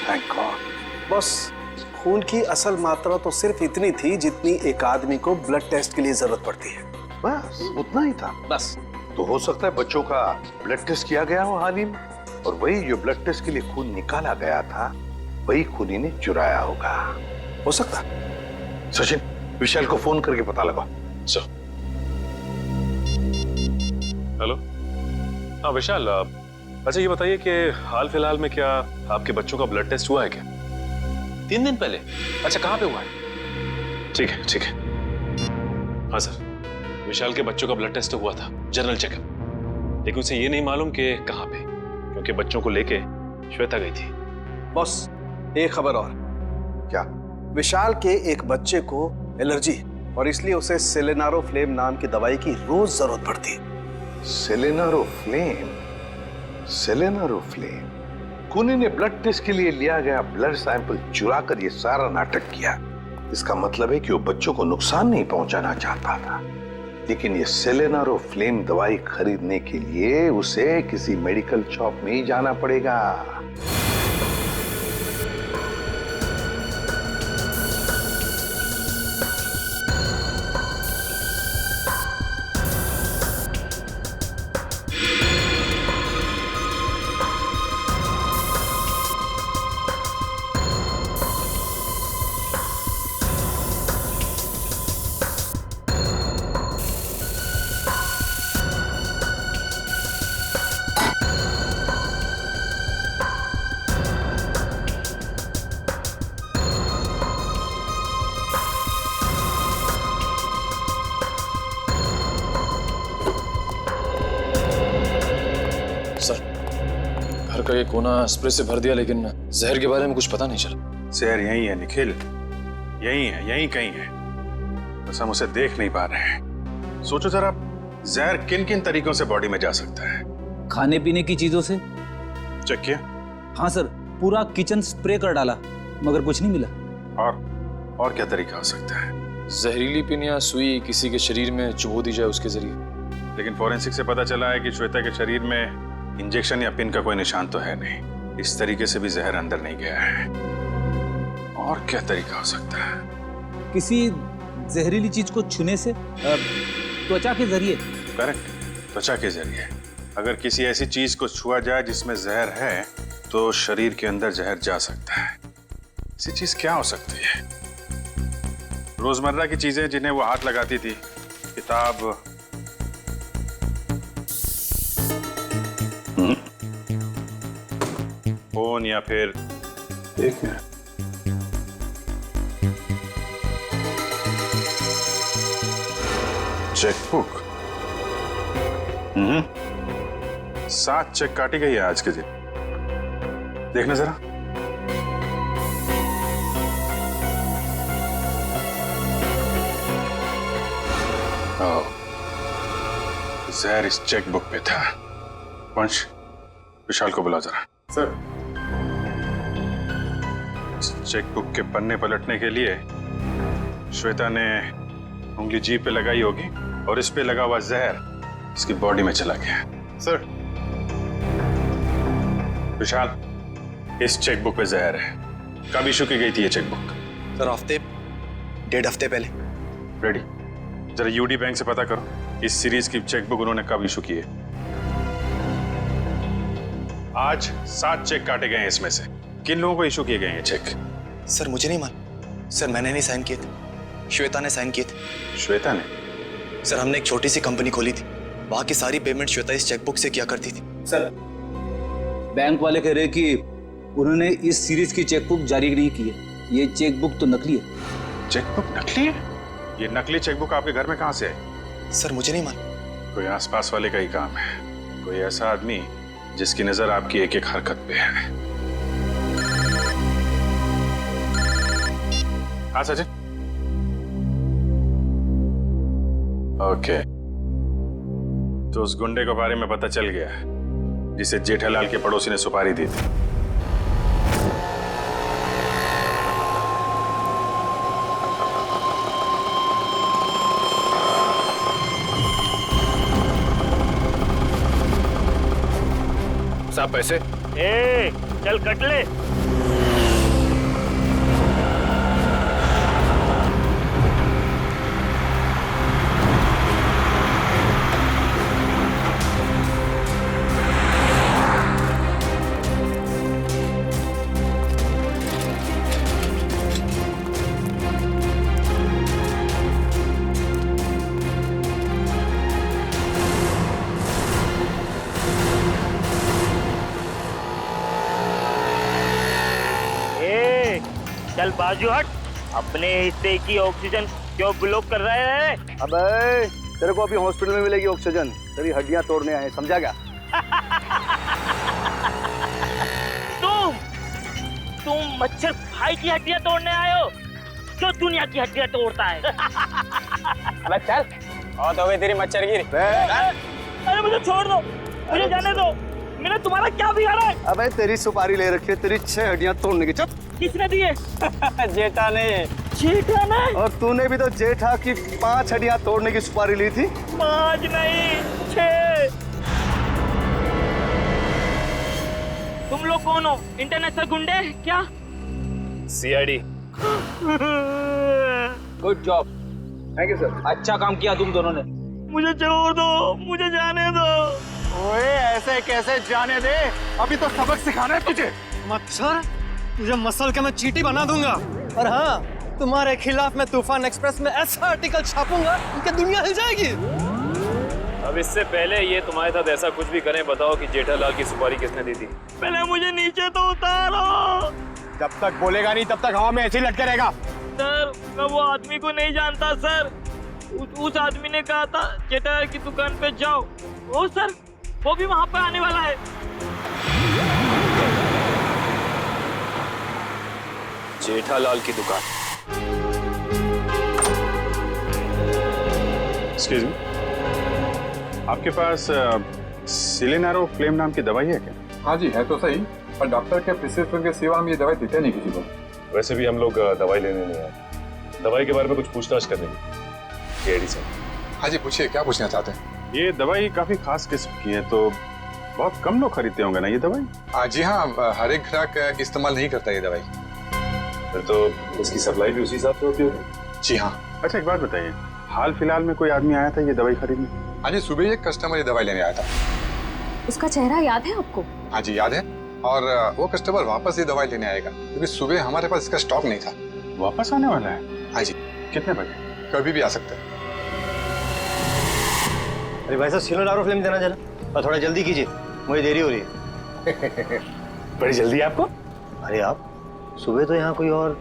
Thank God. बॉस खून की असल मात्रा तो सिर्फ इतनी थी जितनी एक आदमी को ब्लड टेस्ट के लिए जरूरत पड़ती है। बस उतना ही था? बस। तो हो सकता है बच्चों का ब्लड टेस्ट किया गया हो हाल ही में, और वही जो ब्लड टेस्ट के लिए खून निकाला गया था वही खूनी ने चुराया होगा। हो सकता। सचिन, विशाल को फोन करके पता लगाओ। सर। हेलो। हाँ विशाल, अच्छा ये बताइए कि हाल फिलहाल में क्या आपके बच्चों का ब्लड टेस्ट हुआ है क्या? 3 दिन पहले? अच्छा कहाँ पे हुआ है? ठीक है ठीक है। हाँ सर, विशाल के बच्चों का ब्लड टेस्ट हुआ था, जनरल चेकअप, लेकिन उसे ये नहीं मालूम कि कहाँ पे, क्योंकि बच्चों को लेके श्वेता गई थी। बॉस एक खबर और। क्या? विशाल के एक बच्चे को एलर्जी और इसलिए उसे सेलेनारोफ्लेम नाम की दवाई की रोज जरूरत पड़ती है। सेलेनारोफ्लेम? सेलेनारोफ्लेम? खूनी ने ब्लड टेस्ट के लिए लिया गया ब्लड सैंपल चुरा कर ये सारा नाटक किया। इसका मतलब है कि वो बच्चों को नुकसान नहीं पहुंचाना चाहता था, लेकिन ये सेलेनारोफ्लेम दवाई खरीदने के लिए उसे किसी मेडिकल शॉप में ही जाना पड़ेगा। घर का ये कोना स्प्रे से भर दिया, लेकिन जहर के बारे में कुछ पता नहीं चला। जहर यही है निखिल, यही है, यही कहीं है, बस हम उसे देख नहीं पा रहे हैं। सोचो जरा, जहर किन किन तरीकों से बॉडी में जा सकता है? खाने पीने की चीजों से। चेक किया? हाँ सर, पूरा किचन स्प्रे कर डाला मगर कुछ नहीं मिला। और क्या तरीका हो सकता है? जहरीली पिन या सुई किसी के शरीर में चुभो दी जाए उसके जरिए। लेकिन फॉरेंसिक से पता चला है कि श्वेता के शरीर में इंजेक्शन या पिन का कोई निशान तो है नहीं। इस तरीके से भी जहर अंदर नहीं गया है। और क्या तरीका हो सकता है? किसी जहरीली चीज को छूने से, त्वचा के जरिए। करेक्ट, त्वचा के जरिए। अगर किसी ऐसी चीज को छुआ जाए जिसमें जहर है तो शरीर के अंदर जहर जा सकता है। ऐसी चीज क्या हो सकती है? रोजमर्रा की चीजें जिन्हें वो हाथ लगाती थी, किताब, फोन, या फिर एक मिनट, चेकबुक। 7 चेक काटी गई है आज के दिन। देखना जरा। जहर इस चेकबुक पे था। वंश, विशाल को बुला जरा। सर। चेकबुक के पन्ने पलटने के लिए श्वेता ने उंगली जीभ पे लगाई होगी और इस पे लगा हुआ जहर इसकी बॉडी में चला गया। सर। विशाल, इस चेकबुक पे जहर है। कब इशू की गई थी ये चेकबुक? सर 1.5 हफ्ते पहले। रेडी, जरा यूडी बैंक से पता करो इस सीरीज की चेकबुक उन्होंने कब इशू की है। आज 7 चेक काटे गए हैं, इसमें से किन लोगों को इशू किए गए हैं चेक? सर मुझे नहीं मालूम। सर मैंने नहीं साइन किए थे, श्वेता ने साइन किए थे। श्वेता ने? सर हमने एक छोटी सी कंपनी खोली थी, वहां की सारी पेमेंट श्वेता इस चेकबुक से किया करती थी। सर बैंक वाले कह रहे कि उन्होंने इस सीरीज की चेकबुक जारी नहीं की है। ये चेकबुक तो नकली है। चेकबुक नकली है? ये नकली चेकबुक आपके घर में कहां से है? सर मुझे नहीं मालूम। कोई आसपास वाले का ही काम है, कोई ऐसा आदमी जिसकी नजर आपकी एक एक हरकत पे है। हाँ सचिन। ओके, तो उस गुंडे के बारे में पता चल गया जिसे जेठालाल के पड़ोसी ने सुपारी दी थी। साहब पैसे। ए, चल कट ले। चल बाजू हट, अपने हिस्से की ऑक्सीजन क्यों ब्लॉक कर रहे हैं? अबे तेरे को अभी हॉस्पिटल में मिलेगी ऑक्सीजन, तेरी हड्डियां तोड़ने आए, समझा क्या? तुम मच्छर भाई की हड्डियां तोड़ने आए हो, जो दुनिया की हड्डियां तोड़ता है। अबे चल, और तो गई तेरी मच्छर गिरी। अरे मुझे छोड़ दो, मुझे जाने दो, मैंने तुम्हारा क्या बिगाड़ा है? अबे तेरी सुपारी ले रखी है, तेरी 6 हड्डियां तोड़ने की। चुप। किसने दिए? जेठा ने। जेठा ने? और तूने भी तो जेठा की 5 हड्डियां तोड़ने की सुपारी ली थी। 5 नहीं 6। तुम लोग कौन हो? इंटरनेशनल गुंडे क्या? CID. Good job. Thank you sir. अच्छा काम किया तुम दोनों ने। मुझे छोड़ दो, मुझे जाने दो। ओए ऐसे कैसे जाने दे, अभी तो सबक सिखाना है तुझे। मच्छर, तुझे मसल के मैं चींटी बना दूंगा। और हाँ, तुम्हारे खिलाफ मैं तूफान एक्सप्रेस में ऐसा आर्टिकल छापूंगा कि दुनिया हिल जाएगी। अब इससे पहले ये तुम्हारे साथ ऐसा कुछ भी करें, बताओ कि जेठालाल की सुपारी किसने दी थी? पहले मुझे नीचे तो उतारो। जब तक बोलेगा नहीं तब तक हवा में ऐसे ही लटके रहेगा। सर मैं वो आदमी को नहीं जानता सर। उस आदमी ने कहा था जेठालाल की दुकान पे जाओ। ओ सर, वो भी वहाँ पे आने वाला है। जेठालाल की दुकान। एक्सक्यूज मी, आपके पास सिलेनारो फ्लेम नाम की दवाई है क्या? हाँ जी, है तो सही, पर डॉक्टर के प्रिस्क्रिप्शन के सिवा हम ये दवाई देते नहीं किसी को। वैसे भी हम लोग दवाई लेने नहीं आए, दवाई के बारे में कुछ पूछताछ करने की। सर। हाँ जी, पूछिए, क्या पूछना चाहते हैं? ये दवाई काफी खास किस्म की है, तो बहुत कम लोग खरीदते होंगे ना ये दवाई? जी हाँ, हर एक ग्राहक इस्तेमाल नहीं करता ये दवाई। फिर तो इसकी सप्लाई भी उसी हिसाब से होती होगी। जी हाँ। अच्छा एक बात बताइए, हाल फिलहाल में कोई आदमी आया था ये दवाई खरीदने? हाँ जी, सुबह एक कस्टमर ये दवाई लेने आया था। उसका चेहरा याद है आपको? हाँ जी, याद है, और वो कस्टमर वापस ये दवाई लेने आएगा, क्योंकि सुबह हमारे पास इसका स्टॉक नहीं था। वापस आने वाला है? हाँ जी। कितने बजे? कभी भी आ सकता है। अरे भाई साहब, सिलेनारो फ्लेम देना जरा, और थोड़ा जल्दी कीजिए, मुझे देरी हो रही है। बड़ी जल्दी है आपको? अरे आप सुबह तो यहाँ कोई और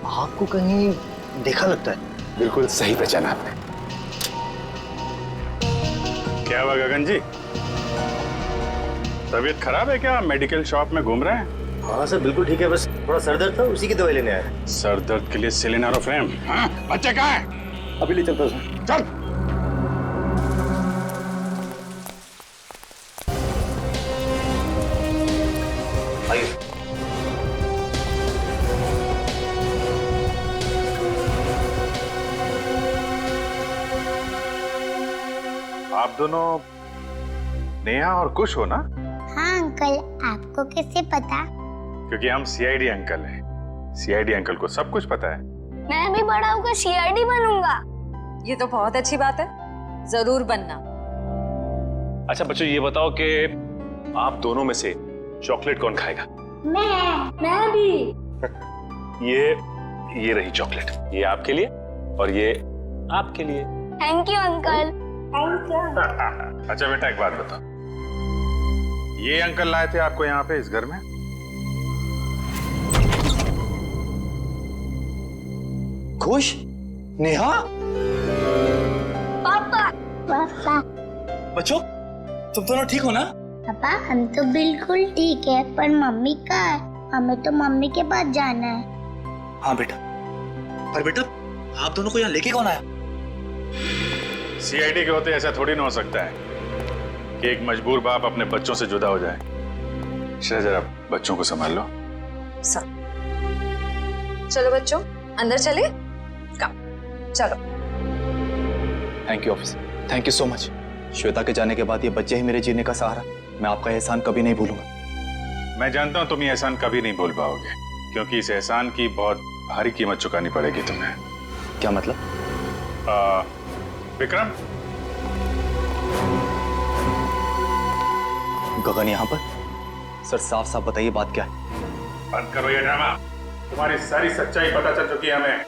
आपको कहीं देखा लगता है। बिल्कुल सही पहचाना आपने। क्या हुआ गगन जी, तबीयत खराब है क्या? मेडिकल शॉप में घूम रहे हैं? हाँ सर, बिल्कुल ठीक है, बस थोड़ा सर दर्द था, उसी की दवाई लेने आया। सर दर्द के लिए सिलेनारो फ्लेम? हाँ? बच्चे कहाँ हैं? अभी ले चलता हूँ सर। चल। आइए। आप दोनों नेहा और कुश हो ना? हाँ अंकल, आपको कैसे पता? क्योंकि हम सीआईडी अंकल हैं। सीआईडी अंकल को सब कुछ पता है। मैं भी बड़ा होकर सीआईडी बनूंगा। ये तो बहुत अच्छी बात है, जरूर बनना। अच्छा बच्चों, ये बताओ कि आप दोनों में से चॉकलेट कौन खाएगा? मैं भी। ये रही चॉकलेट, ये आपके लिए और ये आपके लिए। Thank you uncle. Thank you. अच्छा बेटा, एक बात बताओ, ये अंकल लाए थे आपको यहाँ पे इस घर में? खुश? नेहा? पापा। पापा। बच्चों, तुम दोनों ठीक हो ना? पापा, हम तो बिल्कुल ठीक है, पर मम्मी कहाँ है? हमें तो मम्मी के पास जाना है। हाँ बेटा, पर बेटा आप दोनों को यहाँ लेके कौन आया? सीआईडी के होते ऐसा थोड़ी ना हो सकता है कि एक मजबूर बाप अपने बच्चों से जुदा हो जाए। जरा बच्चों को संभाल लो। चलो बच्चों, अंदर चले। चलो। Thank you officer, thank you so much. Shweta के जाने के बाद ये बच्चे ही मेरे जीने का सहारा। मैं आपका एहसान कभी नहीं भूलूंगा। मैं जानता हूँ तुम ये एहसान कभी नहीं भूल पाओगे, क्योंकि इस एहसान की बहुत भारी कीमत चुकानी पड़ेगी तुम्हें। क्या मतलब? विक्रम, गगन यहाँ पर? सर साफ साफ बताइए बात क्या है? बंद करो ये ड्रामा। तुम्हारी सारी सच्चाई पता चल चुकी है हमें।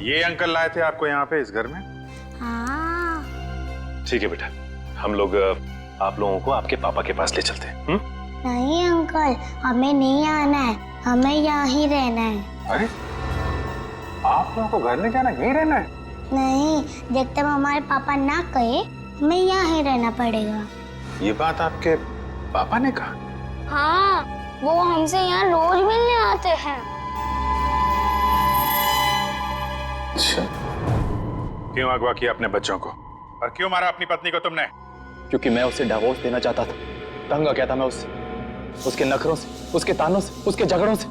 ये अंकल लाए थे आपको यहाँ पे इस घर में? हाँ। ठीक है बेटा, हम लोग आप लोगों को आपके पापा के पास ले चलते हैं। नहीं अंकल, हमें नहीं आना है, हमें यहाँ ही रहना है। अरे, आप लोगों को घर नहीं जाना, यहीं रहना है? नहीं, जब तक हमारे पापा ना कहे, हमें यहाँ ही रहना पड़ेगा। ये बात आपके पापा ने कहा? हाँ, वो हमसे यहाँ रोज मिलने आते हैं। अच्छा, क्यों अगवा किया अपने बच्चों को और क्यों मारा अपनी पत्नी को तुमने? क्योंकि मैं उसे डिवोर्स देना चाहता था। तंग आ गया था मैं उससे, उसके नखरों से, उसके तानों से, उसके झगड़ों से।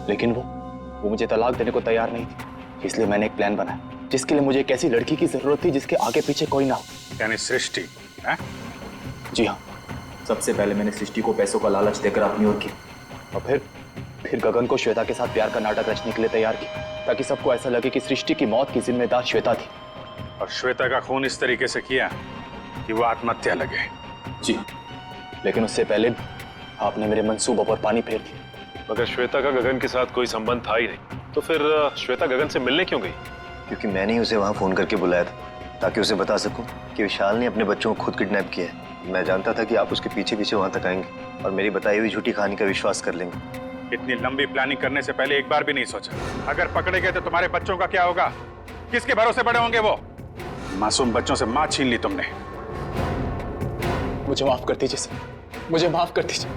लेकिन वो मुझे तलाक देने को तैयार नहीं थी। इसलिए मैंने एक प्लान बनाया, जिसके लिए मुझे एक ऐसी लड़की की जरूरत थी जिसके आगे पीछे कोई ना हो। यानी सृष्टि है? जी हाँ, सबसे पहले मैंने सृष्टि को पैसों का लालच देकर अपनी ओर की, और फिर गगन को श्वेता के साथ प्यार का नाटक रचने के लिए तैयार किया, ताकि सबको ऐसा लगे कि सृष्टि की मौत की जिम्मेदार श्वेता थी। और श्वेता का खून इस तरीके से किया कि वो आत्महत्या लगे। जी, लेकिन उससे पहले आपने मेरे मंसूबों पर पानी फेर दिया। मगर श्वेता का गगन के साथ कोई संबंध था ही नहीं, तो फिर श्वेता गगन से मिलने क्यों गई? क्योंकि मैंने ही उसे वहाँ फोन करके बुलाया था, ताकि उसे बता सकूं कि विशाल ने अपने बच्चों को खुद किडनैप किया है। मैं जानता था कि आप उसके पीछे पीछे वहाँ तक आएंगे और मेरी बताई हुई झूठी कहानी का विश्वास कर लेंगे। इतनी लंबी प्लानिंग करने से पहले एक बार भी नहीं सोचा, अगर पकड़े गए तो तुम्हारे बच्चों का क्या होगा? किसके भरोसे बड़े होंगे वो? मासूम बच्चों से मां छीन ली तुमने। मुझे माफ कर दीजिए सर, मुझे माफ कर दीजिए।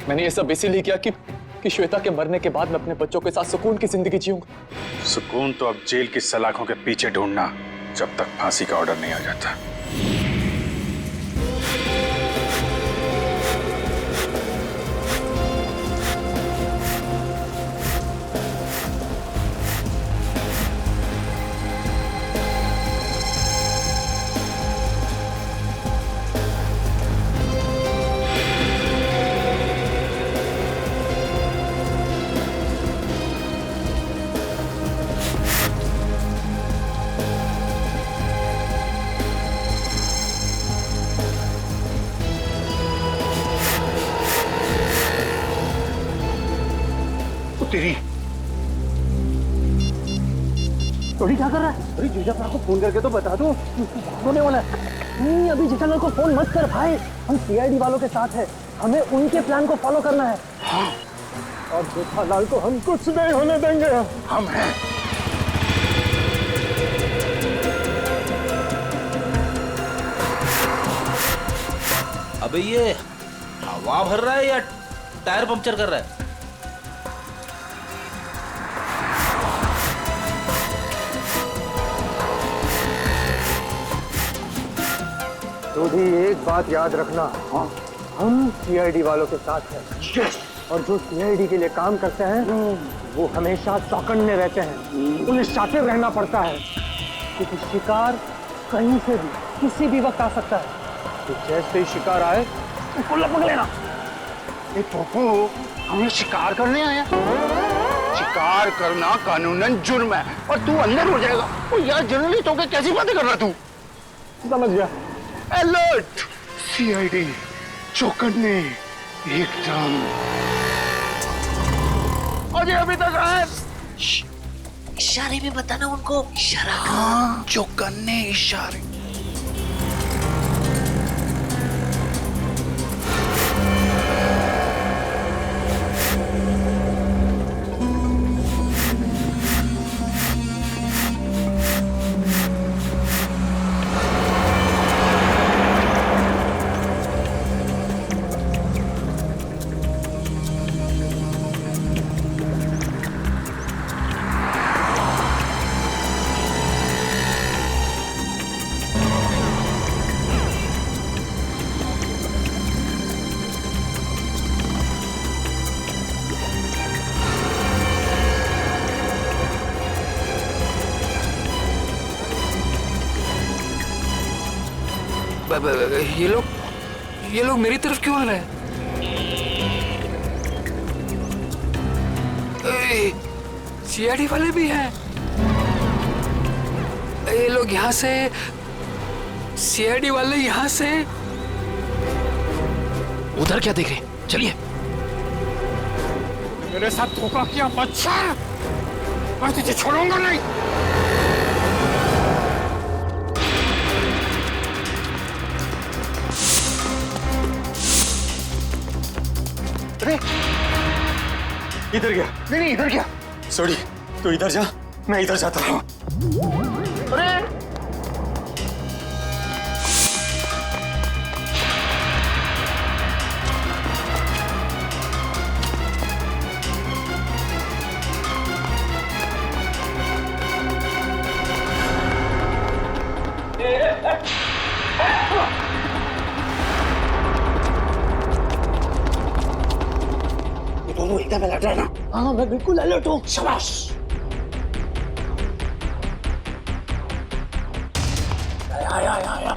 मैंने ये सब इसीलिए किया कि कि श्वेता के मरने के बाद मैं अपने बच्चों के साथ सुकून की जिंदगी जीऊंगा। सुकून तो अब जेल की सलाखों के पीछे ढूंढना, जब तक फांसी का ऑर्डर नहीं आ जाता। तेरी थोड़ी क्या कर रहा है? अरे जेठालाल को फोन करके तो बता दो, होने वाला है। नहीं, अभी जेठालाल को फोन मत कर भाई, हम सीआईडी वालों के साथ हैं, हमें उनके प्लान को फॉलो करना है। हाँ। और जेठालाल को हम कुछ नहीं होने देंगे। हम हैं। अबे ये हवा भर रहा है या टायर पंक्चर कर रहा है? तो भी एक बात याद रखना, हाँ, हम सीआईडी वालों के साथ हैं। और जो सीआईडी के लिए काम करते हैं वो हमेशा चौकन्ने रहते हैं, उन्हें शातिर रहना पड़ता है, क्योंकि शिकार कहीं से भी किसी भी वक्त आ सकता है। तो जैसे ही शिकार आए उसको लपक लेना। ये पोपो हमें शिकार करने आया? शिकार करना कानूनन जुर्म है और तू अंदर हो जाएगा। ओ यार, जर्नलिस्ट होकर कैसी बातें कर रहा तू? समझ गया। अलर्ट, सीआईडी, चौकन्ने, एकदम। अजय अभी तक आए? इशारे में बताना उनको, इशारा। हाँ, चौकन्ने इशारे। ये लोग मेरी तरफ क्यों आ रहे हैं? सीआईडी वाले भी हैं। ये लोग यहाँ से, सीआईडी वाले यहाँ से। उधर क्या देख रहे? चलिए। मेरे साथ धोखा किया बच्चा, मैं तुझे छोड़ूंगा नहीं। इधर गया? नहीं, इधर गया। सॉरी, तू इधर जा, मैं इधर जाता हूँ। अरे दोनों एकदम अलर्ट रहना। हाँ, मैं बिल्कुल अलर्ट हूँ। शाबाश। आया।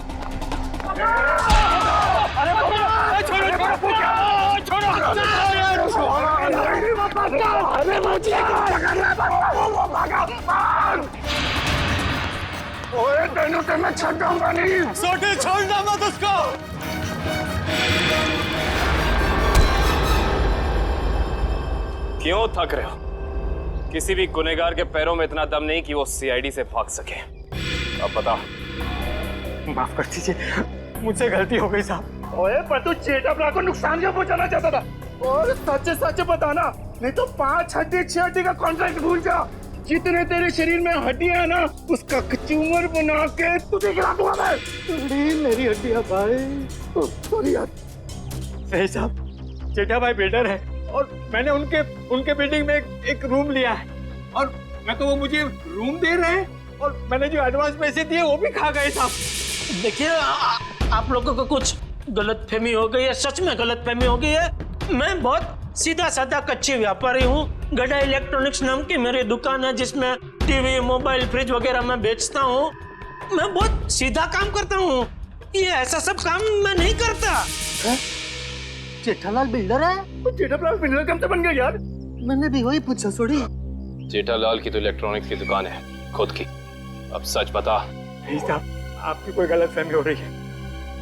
ओए, तेनों से मैं छोड़ूंगा नहीं। सोटी, छोड़ना मत उसको। क्यों थक रहे हो? किसी भी गुनहगार के पैरों में इतना दम नहीं कि वो सीआईडी से भाग सके। अब बताओ। माफ कर दीजिए, मुझसे गलती हो गई साहब। ओए, पर तू जेठालाल को नुकसान क्यों पहुंचाना चाहता था? और सच बताना, नहीं तो 5 हड्डी 6 हड्डी का कॉन्ट्रैक्ट भूल जा। जितने तेरे शरीर में हड्डियां है ना, उसका कचूमर बना के तुझे खिला दूंगा मैं। मेरी हड्डियां भाई। सॉरी यार। सही साहब, जेठा भाई बिल्डर है और मैंने उनके बिल्डिंग में एक रूम लिया है और मैं तो वो मुझे रूम दे रहे हैं और मैंने जो एडवांस पैसे दिए वो भी खा गए साहब। देखिए आप लोगों को कुछ गलतफहमी हो गई है, सच में गलतफहमी हो गई है। मैं बहुत सीधा साधा कच्ची व्यापारी हूँ। गड़ा इलेक्ट्रॉनिक्स नाम की मेरी दुकान है जिसमें टीवी, मोबाइल, फ्रिज वगैरह मैं बेचता हूँ। मैं बहुत सीधा काम करता हूँ, ये ऐसा सब काम मैं नहीं करता। जेठालाल बिल्डर है? तो जेठालाल बिल्डर कब से बन गया यार? मैंने भी वही पूछा सोड़ी। जेठालाल की तो इलेक्ट्रॉनिक्स की दुकान है खुद की। अब सच बता। नहीं साहब, आपकी कोई गलतफहमी हो रही है।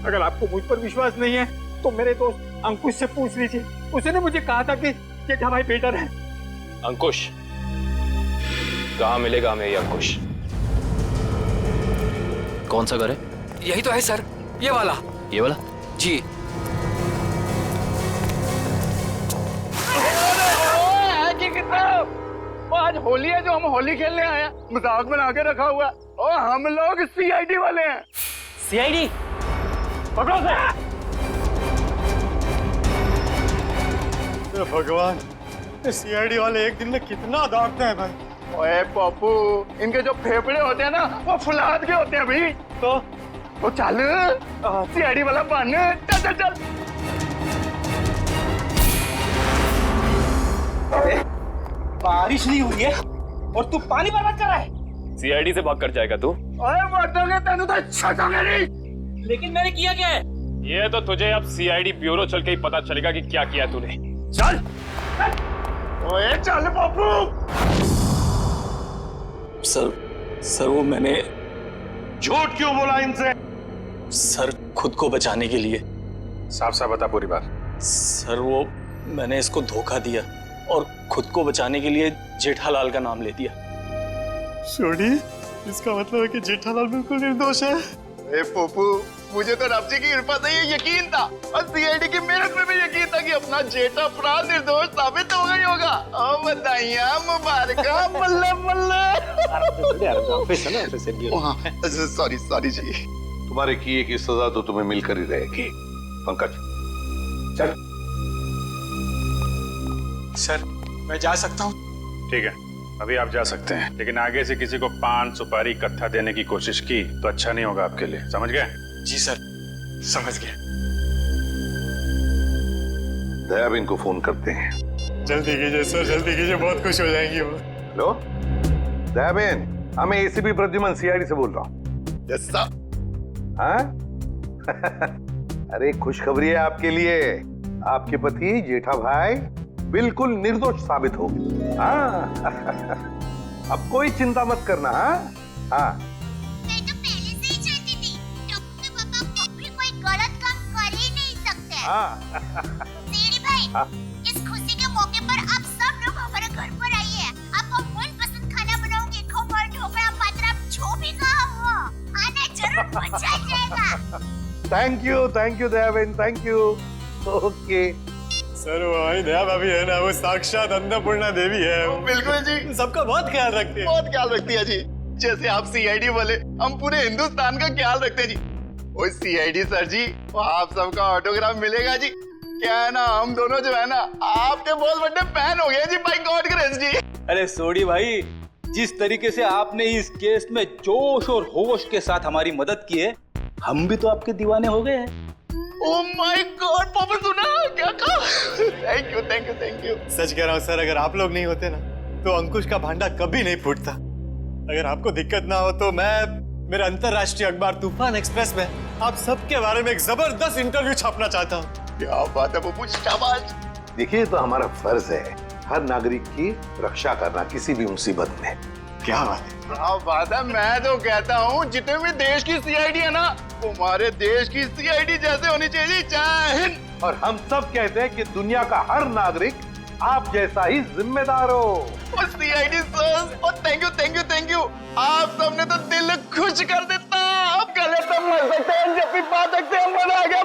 अगर आपको मुझ पर विश्वास नहीं है तो मेरे दोस्त अंकुश से पूछ लीजिए। उसने मुझे कहा था कि जेठा भाई बिल्डर है। अंकुश? कहाँ मिलेगा हमें ये अंकुश? कौन सा घर है? यही तो है सर, ये वाला। ये वाला? जी। वो आज होली है जो हम होली खेलने आए हैं, मजाक बना के रखा हुआ है। और हम लोग सीआईडी वाले हैं। सीआईडी? पकड़ो से। भगवान, सीआईडी वाले एक दिन में कितना दौड़ते हैं भाई। ओए पप्पू, इनके जो फेफड़े होते हैं ना वो फुलाद के होते हैं भाई। तो चल सीआईडी वाला बन। चल चल चल। बारिश नहीं हुई है और तू पानी बर्बाद कर रहा है। सीआईडी से भाग कर जाएगा तू? ओए मर्दोगे तेनू तो छटोगे नहीं। लेकिन मैंने किया क्या है? ये तो तुझे अब सीआईडी ब्यूरो चल के ही पता चलेगा कि क्या किया तूने। चल। ओए चल पप्पू। सर वो मैंने झूठ क्यों बोला इनसे? सर खुद को बचाने के लिए। साफ साफ बता पूरी बात। सर वो मैंने इसको धोखा दिया और खुद को बचाने के लिए जेठालाल का नाम ले दिया। छोड़ी, इसका मतलब है कि जेठालाल बिल्कुल निर्दोष है। ए पप्पू, मुझे तो रब जी की कृपा से ये यकीन था और सीआईडी की मेहनत में भी यकीन था कि अपना जेठा अपराध निर्दोष साबित हो गई होगा। ओ बधाइयां, मुबारका, बल्ले बल्ले। सॉरी जी। तुम्हारे किए की सजा तो तुम्हें मिलकर ही रहेगी। पंकज चल। सर मैं जा सकता हूँ? ठीक है, अभी आप जा सकते हैं, लेकिन आगे से किसी को पान सुपारी कत्था देने की कोशिश की तो अच्छा नहीं होगा आपके लिए। समझ गए? जी सर, समझ गए। दयाबेन को फोन करते हैं। जल्दी कीजिए सर, जल्दी कीजिए, बहुत खुश हो जाएंगी वो। हेलो दयाबेन, मैं एसीपी प्रद्युमन सीआईडी से बोल रहा हूँ। Yes sir. हाँ? अरे खुशखबरी है आपके लिए। आपके पति जेठा भाई बिल्कुल निर्दोष साबित हो गए। हाँ। अब कोई चिंता मत करना। हाँ मैं तो पहले से ही जानती थी टप्पू के पापा कभी कोई गलत काम कर ही नहीं सकते। सीडी भाई, इस खुशी के मौके पर आप सब लोग हमारे घर पर आइए। आपको मनपसंद खाना बनाऊंगी। खमण, ढोकला, पात्रा, जो भी कहा वो आना जरूर, मजा आ जाएगा। Thank you Dayaben, thank you. Okay sir, वो हमारी दया भाभी है ना, वो साक्षात अन्नपूर्णा देवी है। बिल्कुल जी, सबका बहुत ख्याल रखती है। बहुत ख्याल रखती है जी। जैसे आप सीआईडी वाले, हम पूरे हिंदुस्तान का ख्याल रखते हैं जी। वो सीआईडी सर जी, वो आप सबका ऑटोग्राफ मिलेगा जी। क्या है ना, हम दोनों जो है ना आपके बहुत बड़े फैन हो गए जी, बाय गॉड ग्रेस जी। अरे सोडी भाई, जिस तरीके से आपने इस केस में जोश और होश के साथ हमारी मदद की है, हम भी तो आपके दीवाने हो गए हैं। ओह माय गॉड, पापा सुना क्या कहा? Thank you thank you thank you. सच कह रहा हूँ सर, अगर आप लोग नहीं होते ना तो अंकुश का भांडा कभी नहीं फूटता। अगर आपको दिक्कत ना हो तो मैं मेरे अंतरराष्ट्रीय अखबार तूफान एक्सप्रेस में आप सबके बारे में एक जबरदस्त इंटरव्यू छापना चाहता हूँ। क्या बात है पप्पू, शाबाश। देखिए, तो हमारा फर्ज है हर नागरिक की रक्षा करना किसी भी मुसीबत में। क्या बात है? क्या बात है। मैं तो कहता हूँ जितने भी देश की सीआईडी है ना, हमारे देश की सीआईडी जैसे होनी चाहिए। जय हिंद। और हम सब कहते हैं कि दुनिया का हर नागरिक आप जैसा ही जिम्मेदार हो। और सीआईडी सर, और थैंक यू। आप सबने तो दिल खुश कर देता। आप गले तो मर सकते हैं, जब भी बात सकते हैं, मजा आ गया।